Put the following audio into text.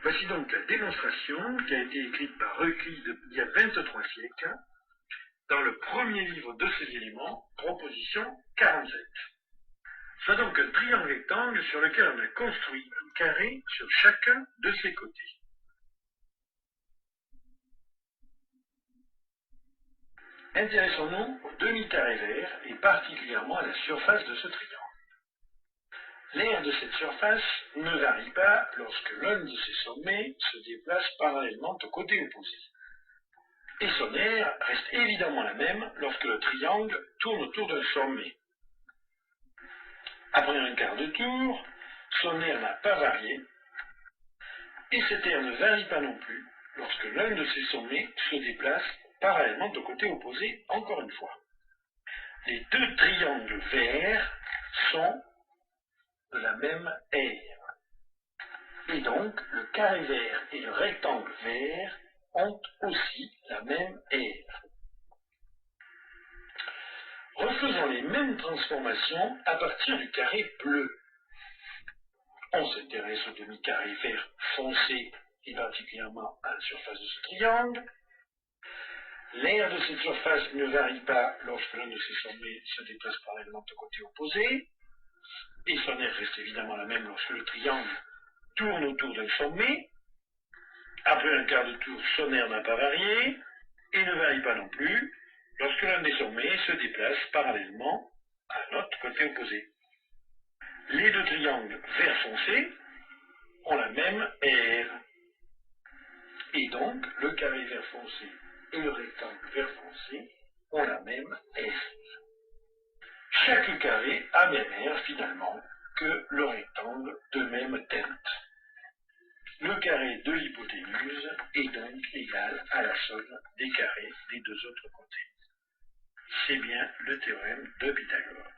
Voici donc la démonstration qui a été écrite par Euclide il y a 23 siècles, dans le premier livre de ces éléments, proposition 47. C'est donc un triangle rectangle sur lequel on a construit un carré sur chacun de ses côtés. Intéressons-nous au demi-carré vert et particulièrement à la surface de ce triangle. L'aire de cette surface ne varie pas lorsque l'un de ses sommets se déplace parallèlement au côté opposé. Et son aire reste évidemment la même lorsque le triangle tourne autour d'un sommet. Après un quart de tour, son aire n'a pas varié, et cette aire ne varie pas non plus lorsque l'un de ses sommets se déplace parallèlement au côté opposé encore une fois. Les deux triangles verts sont de la même aire. Et donc, le carré vert et le rectangle vert ont aussi la même aire. Refaisons les mêmes transformations à partir du carré bleu. On s'intéresse au demi-carré vert foncé et particulièrement à la surface de ce triangle. L'aire de cette surface ne varie pas lorsque l'un de ses sommets se déplace parallèlement au côté opposé, et son aire reste évidemment la même lorsque le triangle tourne autour d'un sommet. Après un quart de tour, son aire n'a pas varié, et ne varie pas non plus lorsque l'un des sommets se déplace parallèlement à l'autre côté opposé. Les deux triangles vert foncé ont la même aire. Et donc, le carré vert foncé et le rectangle vert foncé ont la même aire. Chaque carré a même aire finalement que le rectangle de même teinte. Le carré de l'hypoténuse est donc égal à la somme des carrés des deux autres côtés. C'est bien le théorème de Pythagore.